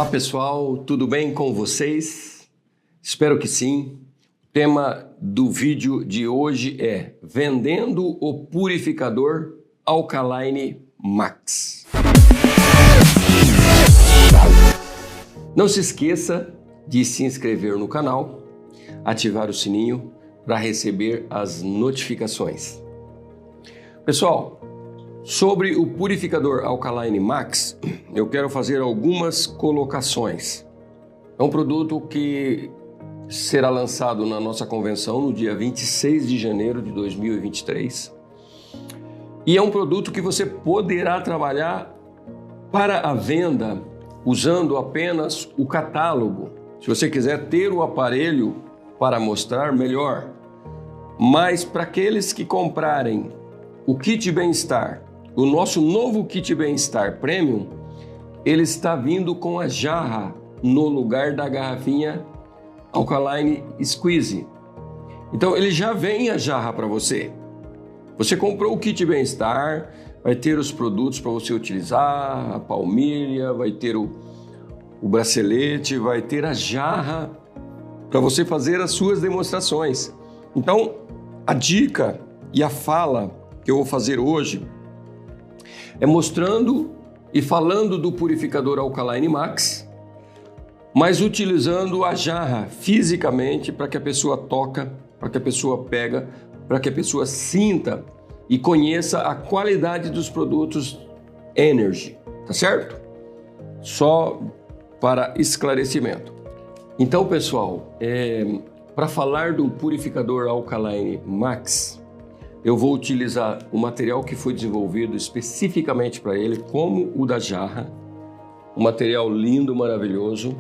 Olá pessoal, tudo bem com vocês? Espero que sim. O tema do vídeo de hoje é vendendo o purificador Alkaline Max. Não se esqueça de se inscrever no canal, ativar o sininho para receber as notificações. Pessoal, sobre o purificador Alkaline Max, eu quero fazer algumas colocações. É um produto que será lançado na nossa convenção no dia 26 de janeiro de 2023. E é um produto que você poderá trabalhar para a venda usando apenas o catálogo. Se você quiser ter o aparelho para mostrar, melhor. Mas para aqueles que comprarem o kit bem-estar, o nosso novo kit bem-estar Premium, ele está vindo com a jarra no lugar da garrafinha Alkaline Squeeze. Então ele já vem a jarra para você. Você comprou o kit bem-estar, vai ter os produtos para você utilizar, a palmilha, vai ter o bracelete, vai ter a jarra para você fazer as suas demonstrações. Então a dica e a fala que eu vou fazer hoje é mostrando e falando do purificador Alkaline Max, mas utilizando a jarra fisicamente para que a pessoa toca, para que a pessoa pega, para que a pessoa sinta e conheça a qualidade dos produtos Energy, tá certo? Só para esclarecimento. Então, pessoal, para falar do purificador Alkaline Max, eu vou utilizar o material que foi desenvolvido especificamente para ele, como o da jarra. Um material lindo, maravilhoso.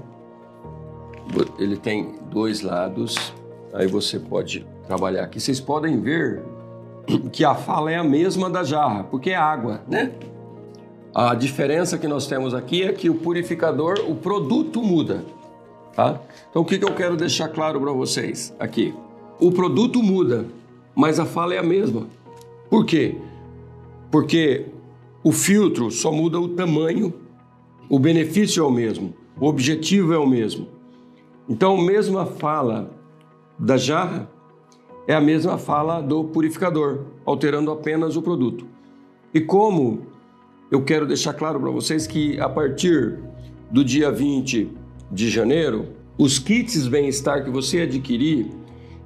Ele tem dois lados, aí você pode trabalhar aqui. Vocês podem ver que a fala é a mesma da jarra, porque é água, né? A diferença que nós temos aqui é que o purificador, o produto muda, tá? Então o que eu quero deixar claro para vocês aqui? O produto muda, mas a fala é a mesma. Por quê? Porque o filtro só muda o tamanho, o benefício é o mesmo, o objetivo é o mesmo. Então, a mesma fala da jarra é a mesma fala do purificador, alterando apenas o produto. E como eu quero deixar claro para vocês que a partir do dia 20 de janeiro, os kits bem-estar que você adquirir,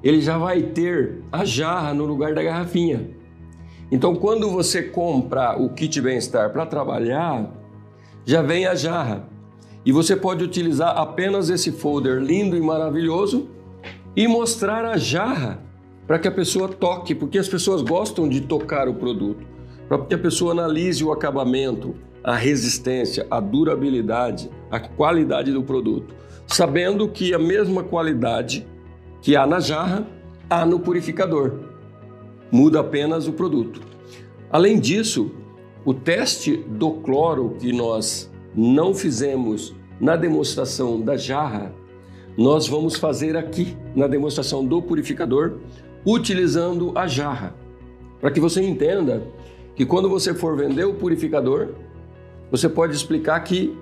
ele já vai ter a jarra no lugar da garrafinha. Então, quando você comprar o kit bem-estar para trabalhar, já vem a jarra. E você pode utilizar apenas esse folder lindo e maravilhoso e mostrar a jarra para que a pessoa toque, porque as pessoas gostam de tocar o produto, para que a pessoa analise o acabamento, a resistência, a durabilidade, a qualidade do produto, sabendo que a mesma qualidade que há na jarra, há no purificador. Muda apenas o produto. Além disso, o teste do cloro que nós não fizemos na demonstração da jarra, nós vamos fazer aqui na demonstração do purificador, utilizando a jarra. Para que você entenda que quando você for vender o purificador, você pode explicar que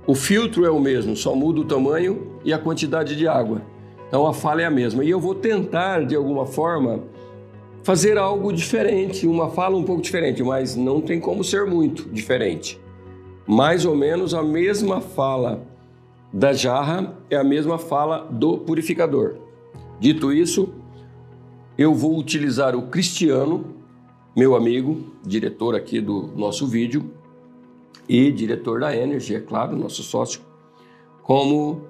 o filtro é o mesmo, só muda o tamanho e a quantidade de água. Então a fala é a mesma. E eu vou tentar, de alguma forma, fazer algo diferente, uma fala um pouco diferente, mas não tem como ser muito diferente. Mais ou menos a mesma fala da jarra é a mesma fala do purificador. Dito isso, eu vou utilizar o Cristiano, meu amigo, diretor aqui do nosso vídeo e diretor da Energy, é claro, nosso sócio, como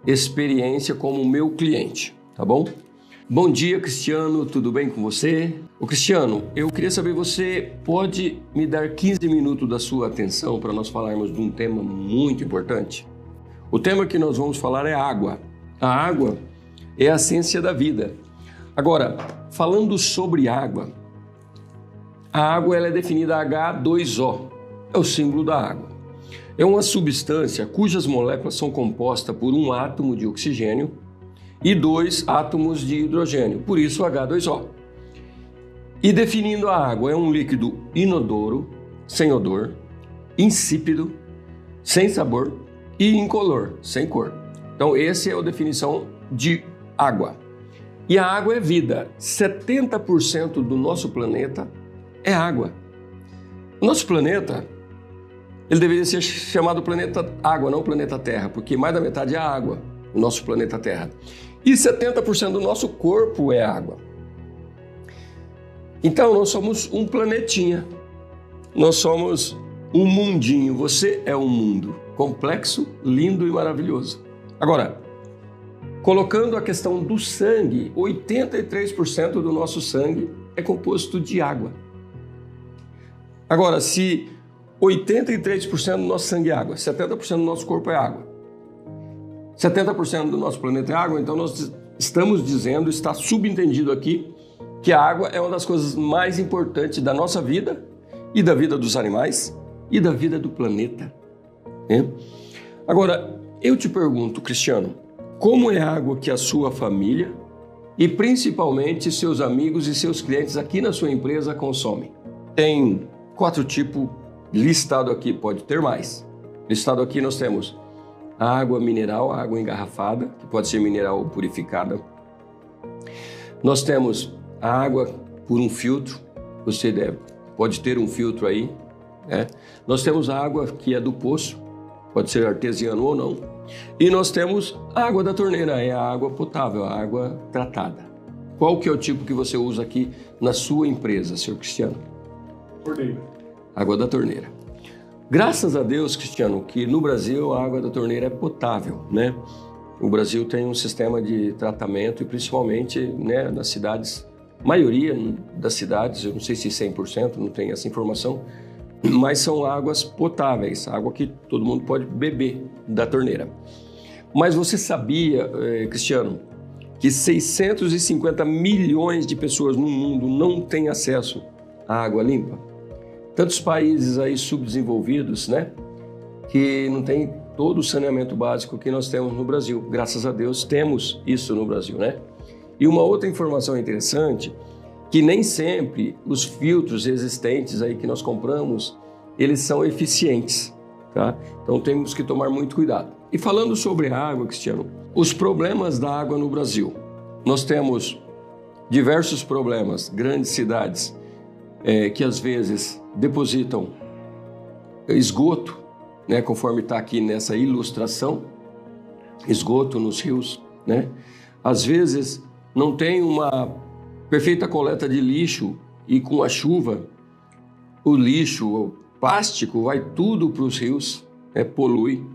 experiência como meu cliente, tá bom? Bom dia, Cristiano, tudo bem com você? Ô Cristiano, eu queria saber, você pode me dar 15 minutos da sua atenção para nós falarmos de um tema muito importante? O tema que nós vamos falar é água. A água é a essência da vida. Agora, falando sobre água, a água ela é definida H2O, é o símbolo da água. É uma substância cujas moléculas são compostas por um átomo de oxigênio e 2 átomos de hidrogênio, por isso H2O. E definindo a água, é um líquido inodoro, sem odor, insípido, sem sabor e incolor, sem cor. Então, essa é a definição de água. E a água é vida. 70% do nosso planeta é água. O nosso planeta, ele deveria ser chamado planeta água, não planeta Terra, porque mais da metade é água, o nosso planeta Terra. E 70% do nosso corpo é água. Então, nós somos um planetinha. Nós somos um mundinho. Você é um mundo complexo, lindo e maravilhoso. Agora, colocando a questão do sangue, 83% do nosso sangue é composto de água. Agora, se 83% do nosso sangue é água, 70% do nosso corpo é água, 70% do nosso planeta é água, então nós estamos dizendo, está subentendido aqui, que a água é uma das coisas mais importantes da nossa vida e da vida dos animais e da vida do planeta. Agora, eu te pergunto, Cristiano, como é a água que a sua família e principalmente seus amigos e seus clientes aqui na sua empresa consomem? Tem 4 tipos listado aqui, pode ter mais. Listado aqui nós temos a água mineral, a água engarrafada, que pode ser mineral ou purificada. Nós temos a água por um filtro, você pode ter um filtro aí. Nós temos a água que é do poço, pode ser artesiano ou não. E nós temos a água da torneira, é a água potável, a água tratada. Qual que é o tipo que você usa aqui na sua empresa, senhor Cristiano? Torneira. Água da torneira. Graças a Deus, Cristiano, que no Brasil a água da torneira é potável, né? O Brasil tem um sistema de tratamento e principalmente, né, nas cidades, maioria das cidades, eu não sei se 100%, não tenho essa informação, mas são águas potáveis, água que todo mundo pode beber da torneira. Mas você sabia, Cristiano, que 650 milhões de pessoas no mundo não têm acesso à água limpa? Tantos países aí subdesenvolvidos, né, que não tem todo o saneamento básico que nós temos no Brasil. Graças a Deus temos isso no Brasil, né? E uma outra informação interessante, que nem sempre os filtros existentes aí que nós compramos, eles são eficientes, tá? Então temos que tomar muito cuidado. E falando sobre a água, Cristiano, os problemas da água no Brasil. Nós temos diversos problemas, grandes cidades, que às vezes depositam esgoto, né, conforme está aqui nessa ilustração, esgoto nos rios, né? Às vezes não tem uma perfeita coleta de lixo e com a chuva o lixo, o plástico vai tudo para os rios, polui.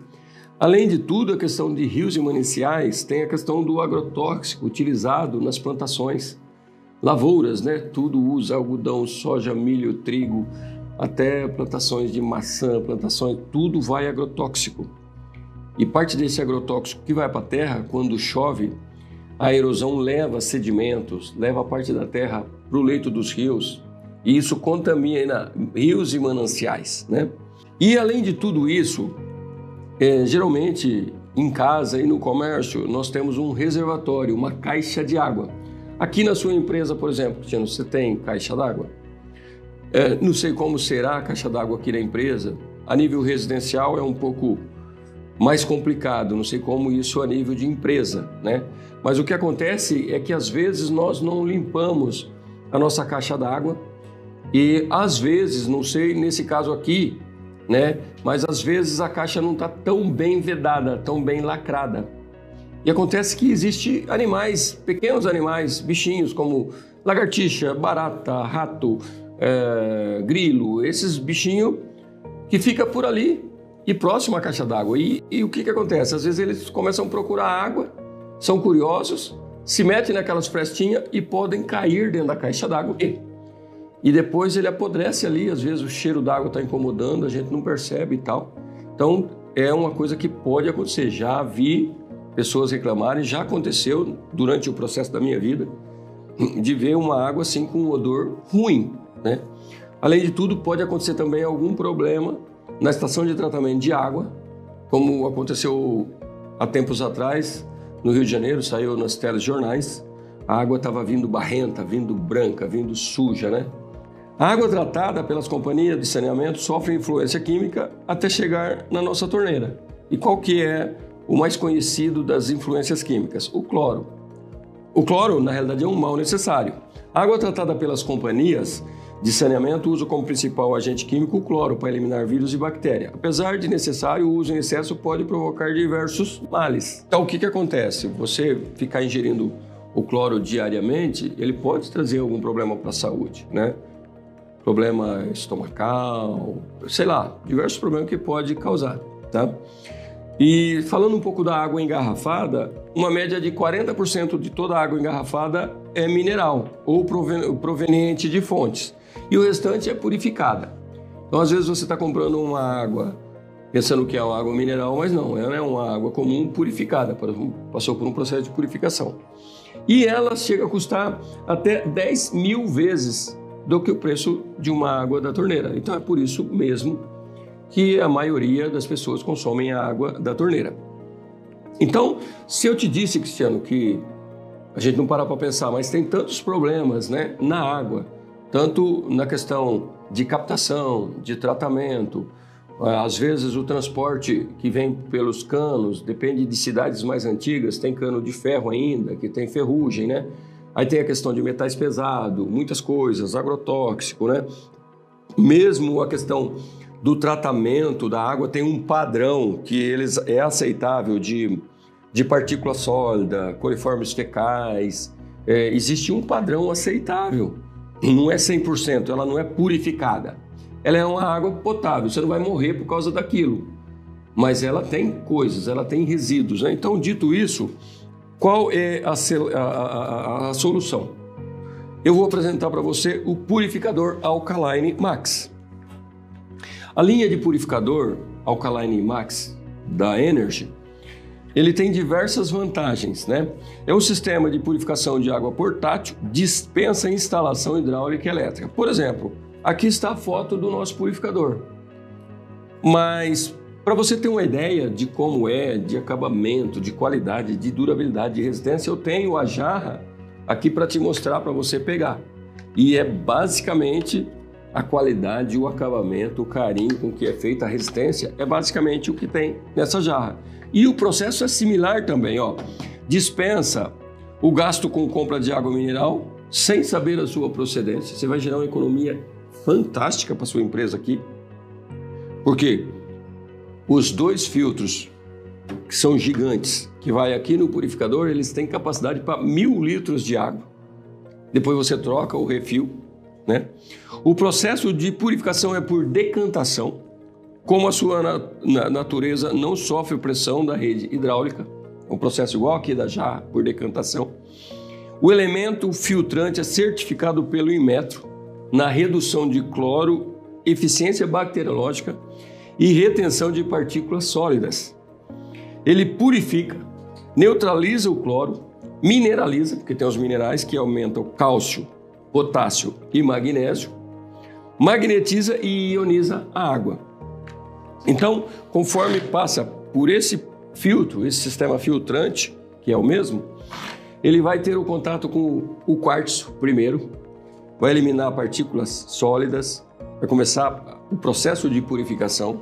Além de tudo, a questão de rios e mananciais tem a questão do agrotóxico utilizado nas plantações, lavouras, né? Tudo usa algodão, soja, milho, trigo, até plantações de maçã, plantações, tudo vai agrotóxico. E parte desse agrotóxico que vai para a terra, quando chove, a erosão leva sedimentos, leva a parte da terra para o leito dos rios, e isso contamina rios e mananciais, né? E além de tudo isso, geralmente em casa e no comércio, nós temos um reservatório, uma caixa de água. Aqui na sua empresa, por exemplo, Cristiano, você tem caixa d'água? Não sei como será a caixa d'água aqui na empresa. A nível residencial é um pouco mais complicado, não sei como isso a nível de empresa, né? Mas o que acontece é que às vezes nós não limpamos a nossa caixa d'água e às vezes, não sei nesse caso aqui, né? Mas às vezes a caixa não está tão bem vedada, tão bem lacrada. E acontece que existem animais, pequenos animais, bichinhos como lagartixa, barata, rato, grilo, esses bichinhos que ficam por ali e próximo à caixa d'água. E o que acontece? Às vezes eles começam a procurar água, são curiosos, se metem naquelas frestinhas e podem cair dentro da caixa d'água. E depois ele apodrece ali, às vezes o cheiro d'água está incomodando, a gente não percebe e tal. Então é uma coisa que pode acontecer. Já vi pessoas reclamarem, já aconteceu durante o processo da minha vida, de ver uma água assim com um odor ruim, né? Além de tudo, pode acontecer também algum problema na estação de tratamento de água, como aconteceu há tempos atrás no Rio de Janeiro, saiu nas telejornais, a água estava vindo barrenta, vindo branca, vindo suja, né? A água tratada pelas companhias de saneamento sofre influência química até chegar na nossa torneira. E qual que é o mais conhecido das influências químicas? O cloro. O cloro, na realidade, é um mal necessário. A água tratada pelas companhias de saneamento usa como principal agente químico o cloro para eliminar vírus e bactérias. Apesar de necessário, o uso em excesso pode provocar diversos males. Então, o que acontece? Você ficar ingerindo o cloro diariamente, ele pode trazer algum problema para a saúde, né? Problema estomacal, sei lá, diversos problemas que pode causar, tá? E falando um pouco da água engarrafada, uma média de 40% de toda a água engarrafada é mineral ou proveniente de fontes. E o restante é purificada. Então, às vezes, você está comprando uma água pensando que é uma água mineral, mas não, ela é uma água comum purificada, passou por um processo de purificação. E ela chega a custar até 10 mil vezes do que o preço de uma água da torneira. Então, é por isso mesmo que a maioria das pessoas consomem a água da torneira. Então, se eu te disse, Cristiano, que a gente não para para pensar, mas tem tantos problemas, né, na água, tanto na questão de captação, de tratamento, às vezes o transporte que vem pelos canos, depende de cidades mais antigas, tem cano de ferro ainda, que tem ferrugem, né? Aí tem a questão de metais pesados, muitas coisas, agrotóxico, né? Mesmo a questão do tratamento da água tem um padrão que é aceitável de partícula sólida, coliformes fecais, existe um padrão aceitável. Não é 100%, ela não é purificada. Ela é uma água potável, você não vai morrer por causa daquilo. Mas ela tem coisas, ela tem resíduos, né? Então, dito isso, qual é a solução? Eu vou apresentar para você o purificador Alkaline Max. A linha de purificador Alkaline Max da Energy, ele tem diversas vantagens, né? É um sistema de purificação de água portátil, dispensa instalação hidráulica e elétrica. Por exemplo, aqui está a foto do nosso purificador. Mas, para você ter uma ideia de como é, de acabamento, de qualidade, de durabilidade, de resistência, eu tenho a jarra aqui para te mostrar, para você pegar. E é basicamente a qualidade, o acabamento, o carinho com que é feita a resistência, é basicamente o que tem nessa jarra. E o processo é similar também, ó. Dispensa o gasto com compra de água mineral sem saber a sua procedência. Você vai gerar uma economia fantástica para sua empresa aqui. Porque os dois filtros, que são gigantes, que vai aqui no purificador, eles têm capacidade para 1000 litros de água. Depois você troca o refil, né? O processo de purificação é por decantação. Como a sua natureza não sofre pressão da rede hidráulica, é um processo igual aqui da jarra, por decantação. O elemento filtrante é certificado pelo Inmetro na redução de cloro, eficiência bacteriológica e retenção de partículas sólidas. Ele purifica, neutraliza o cloro, mineraliza, porque tem os minerais que aumentam cálcio, potássio e magnésio, magnetiza e ioniza a água. Então, conforme passa por esse filtro, esse sistema filtrante, que é o mesmo, ele vai ter o contato com o quartzo primeiro, vai eliminar partículas sólidas, vai começar o processo de purificação.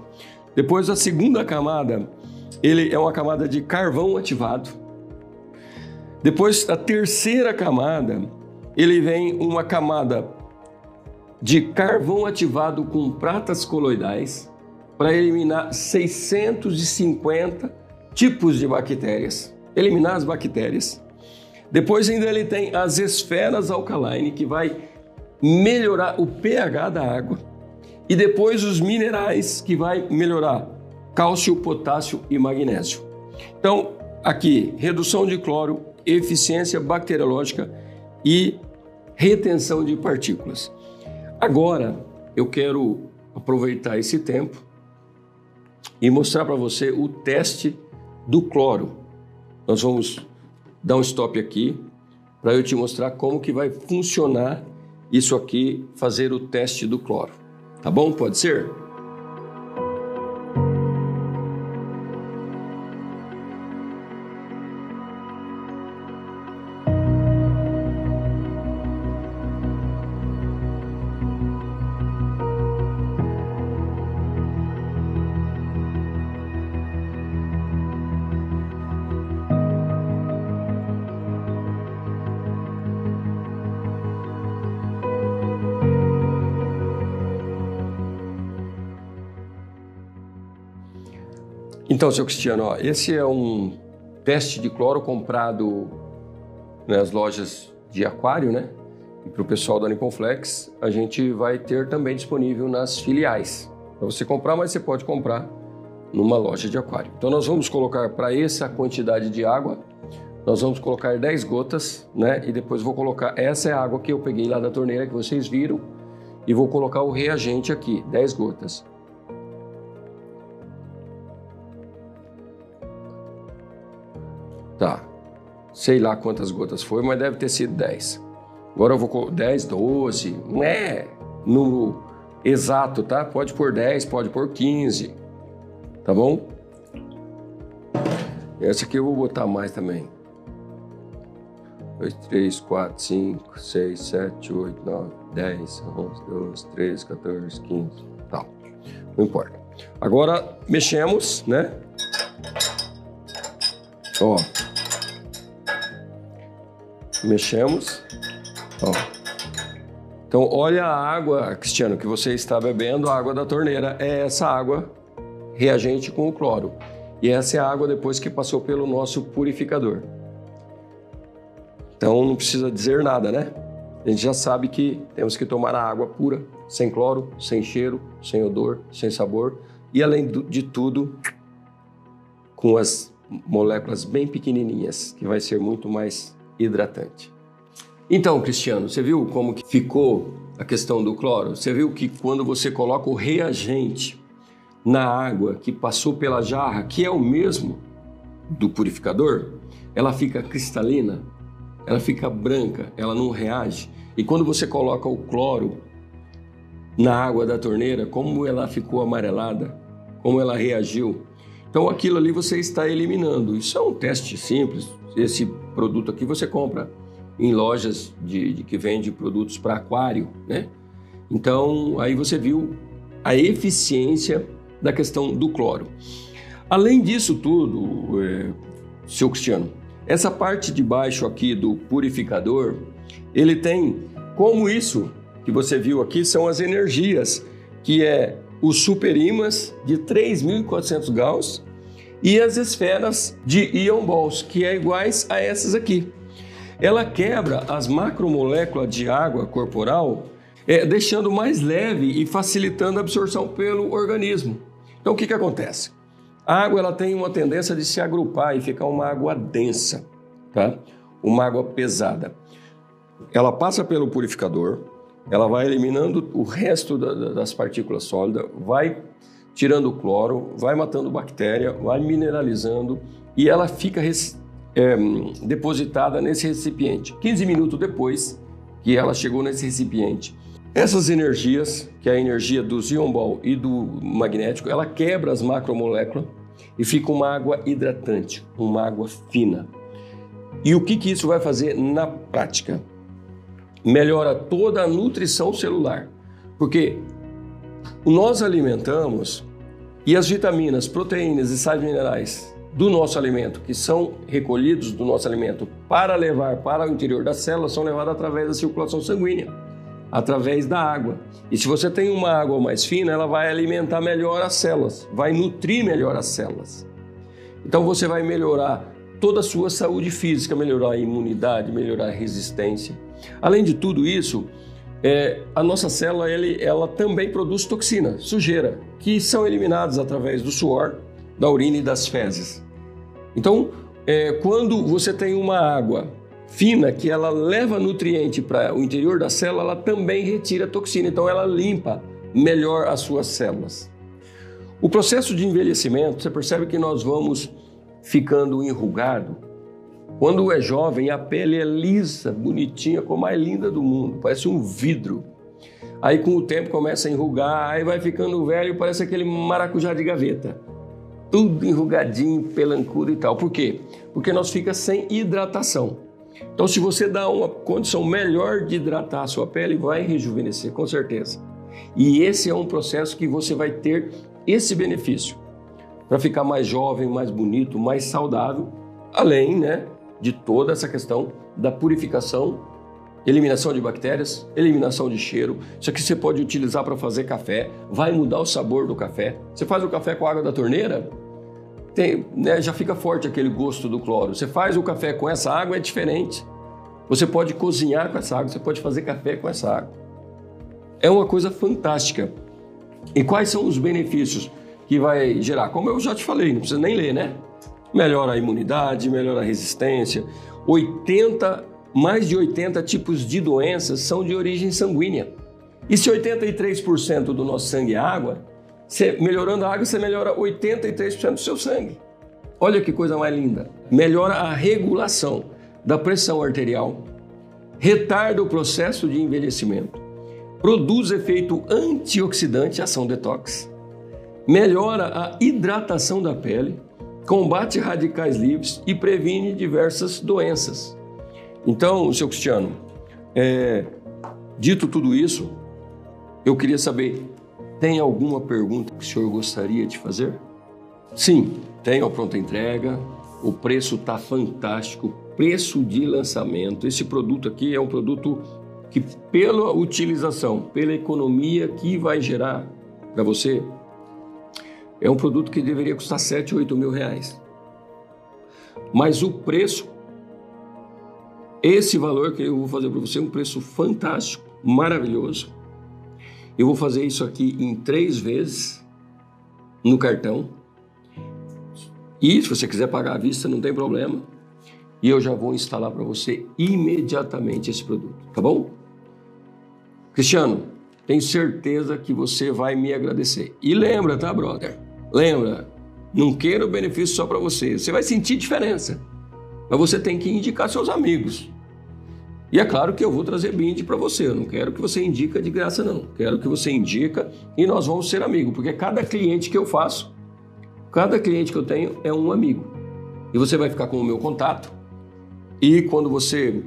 Depois, a segunda camada, ele é uma camada de carvão ativado. Depois, a terceira camada, ele vem uma camada de carvão ativado com pratas coloidais, para eliminar 650 tipos de bactérias, eliminar as bactérias. Depois ainda ele tem as esferas alkaline, que vai melhorar o pH da água. E depois os minerais, que vai melhorar cálcio, potássio e magnésio. Então, aqui, redução de cloro, eficiência bacteriológica e retenção de partículas. Agora, eu quero aproveitar esse tempo e mostrar para você o teste do cloro. Nós vamos dar um stop aqui para eu te mostrar como que vai funcionar isso aqui, fazer o teste do cloro. Tá bom? Pode ser? Então, seu Cristiano, ó, esse é um teste de cloro comprado nas lojas de aquário, né? E para o pessoal da Nippon Flex, a gente vai ter também disponível nas filiais. Para você comprar, mas você pode comprar numa loja de aquário. Então, nós vamos colocar para essa quantidade de água, nós vamos colocar 10 gotas, né? E depois vou colocar, essa é a água que eu peguei lá da torneira que vocês viram, e vou colocar o reagente aqui, 10 gotas. Tá, sei lá quantas gotas foi, mas deve ter sido 10. Agora eu vou colocar 10, 12, não é número exato, tá? Pode pôr 10, pode pôr 15, tá bom? Essa aqui eu vou botar mais também. 2, 3, 4, 5, 6, 7, 8, 9, 10, 11, 12, 13, 14, 15, tal. Não importa. Agora mexemos, né? Ó. Mexemos. Ó. Então, olha a água, Cristiano, que você está bebendo, a água da torneira. É essa água reagente com o cloro. E essa é a água depois que passou pelo nosso purificador. Então, não precisa dizer nada, né? A gente já sabe que temos que tomar a água pura, sem cloro, sem cheiro, sem odor, sem sabor. E, além de tudo, com as moléculas bem pequenininhas, que vai ser muito mais hidratante. Então, Cristiano, você viu como que ficou a questão do cloro? Você viu que quando você coloca o reagente na água que passou pela jarra, que é o mesmo do purificador, ela fica cristalina, ela fica branca, ela não reage. E quando você coloca o cloro na água da torneira, como ela ficou amarelada, como ela reagiu. Então aquilo ali você está eliminando. Isso é um teste simples. Esse produto aqui você compra em lojas que vende produtos para aquário, né? Então aí você viu a eficiência da questão do cloro. Além disso tudo, seu Cristiano, essa parte de baixo aqui do purificador, ele tem, como isso que você viu aqui, são as energias, que é os superímãs de 3.400 Gauss e as esferas de Ion Balls, que é iguais a essas aqui. Ela quebra as macromoléculas de água corporal, deixando mais leve e facilitando a absorção pelo organismo. Então, o que acontece? A água ela tem uma tendência de se agrupar e ficar uma água densa, tá? Uma água pesada. Ela passa pelo purificador, ela vai eliminando o resto das partículas sólidas, vai tirando o cloro, vai matando bactéria, vai mineralizando e ela fica depositada nesse recipiente. 15 minutos depois que ela chegou nesse recipiente. Essas energias, que é a energia do Ion Ball e do magnético, ela quebra as macromoléculas e fica uma água hidratante, uma água fina. E o que isso vai fazer na prática? Melhora toda a nutrição celular, porque nós alimentamos e as vitaminas, proteínas e sais minerais do nosso alimento, que são recolhidos do nosso alimento para levar para o interior da célula, são levadas através da circulação sanguínea, através da água. E se você tem uma água mais fina, ela vai alimentar melhor as células, vai nutrir melhor as células. Então você vai melhorar toda a sua saúde física, melhorar a imunidade, melhorar a resistência. Além de tudo isso, a nossa célula ela também produz toxina, sujeira, que são eliminadas através do suor, da urina e das fezes. Então, quando você tem uma água fina, que ela leva nutriente para o interior da célula, ela também retira toxina, então ela limpa melhor as suas células. O processo de envelhecimento, você percebe que nós vamos ficando enrugado. Quando é jovem, a pele é lisa, bonitinha, como a mais linda do mundo, parece um vidro. Aí com o tempo começa a enrugar, aí vai ficando velho, parece aquele maracujá de gaveta. Tudo enrugadinho, pelancudo e tal. Por quê? Porque nós fica sem hidratação. Então, se você dá uma condição melhor de hidratar a sua pele, vai rejuvenescer, com certeza. E esse é um processo que você vai ter esse benefício para ficar mais jovem, mais bonito, mais saudável, além, né, de toda essa questão da purificação, eliminação de bactérias, eliminação de cheiro. Isso aqui você pode utilizar para fazer café, vai mudar o sabor do café. Você faz o café com a água da torneira, já fica forte aquele gosto do cloro. Você faz o café com essa água, é diferente. Você pode cozinhar com essa água, você pode fazer café com essa água. É uma coisa fantástica. E quais são os benefícios que vai gerar? Como eu já te falei, não precisa nem ler, né? Melhora a imunidade, melhora a resistência. Mais de 80 tipos de doenças são de origem sanguínea. E se 83% do nosso sangue é água, melhorando a água, você melhora 83% do seu sangue. Olha que coisa mais linda. Melhora a regulação da pressão arterial, retarda o processo de envelhecimento, produz efeito antioxidante, ação detox, melhora a hidratação da pele, combate radicais livres e previne diversas doenças. Então, seu Cristiano, dito tudo isso, eu queria saber, tem alguma pergunta que o senhor gostaria de fazer? Sim, tem a pronta entrega, o preço está fantástico, preço de lançamento. Esse produto aqui é um produto que, pela utilização, pela economia que vai gerar para você, é um produto que deveria custar 7, 8 mil reais. Mas o preço, esse valor que eu vou fazer para você é um preço fantástico, maravilhoso. Eu vou fazer isso aqui em 3 vezes no cartão. E se você quiser pagar à vista, não tem problema. E eu já vou instalar para você imediatamente esse produto, tá bom? Cristiano, tenho certeza que você vai me agradecer. E lembra, tá, brother? Lembra, não quero o benefício só para você. Você vai sentir diferença, mas você tem que indicar seus amigos. E é claro que eu vou trazer brinde para você. Eu não quero que você indica de graça, não. Quero que você indica e nós vamos ser amigos, porque cada cliente que eu faço, cada cliente que eu tenho é um amigo. E você vai ficar com o meu contato. E quando você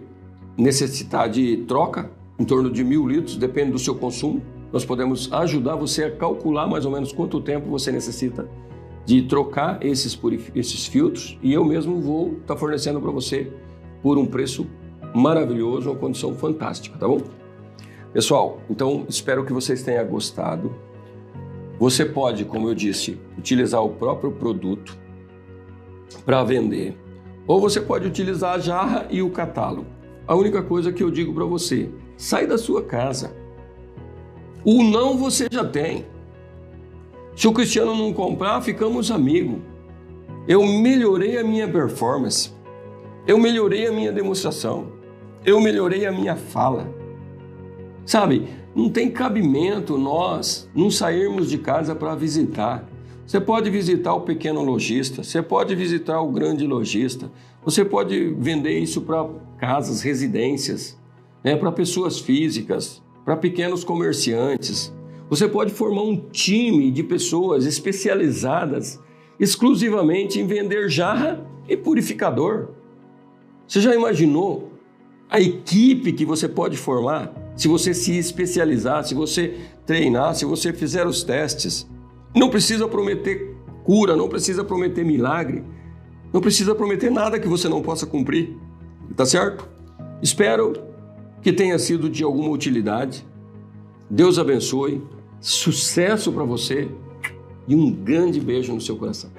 necessitar de troca, em torno de 1.000 litros, depende do seu consumo, nós podemos ajudar você a calcular mais ou menos quanto tempo você necessita de trocar esses filtros. E eu mesmo vou estar fornecendo para você por um preço maravilhoso, uma condição fantástica, tá bom? Pessoal, então espero que vocês tenham gostado. Você pode, como eu disse, utilizar o próprio produto para vender, ou você pode utilizar a jarra e o catálogo. A única coisa que eu digo para você, sai da sua casa. O não você já tem. Se o Cristiano não comprar, ficamos amigos. Eu melhorei a minha performance, eu melhorei a minha demonstração, eu melhorei a minha fala. Sabe, não tem cabimento nós não sairmos de casa para visitar. Você pode visitar o pequeno lojista, você pode visitar o grande lojista, você pode vender isso para casas, residências, para pessoas físicas, para pequenos comerciantes. Você pode formar um time de pessoas especializadas exclusivamente em vender jarra e purificador. Você já imaginou a equipe que você pode formar se você se especializar, se você treinar, se você fizer os testes? Não precisa prometer cura, não precisa prometer milagre, não precisa prometer nada que você não possa cumprir, tá certo? Espero que tenha sido de alguma utilidade. Deus abençoe, sucesso para você e um grande beijo no seu coração.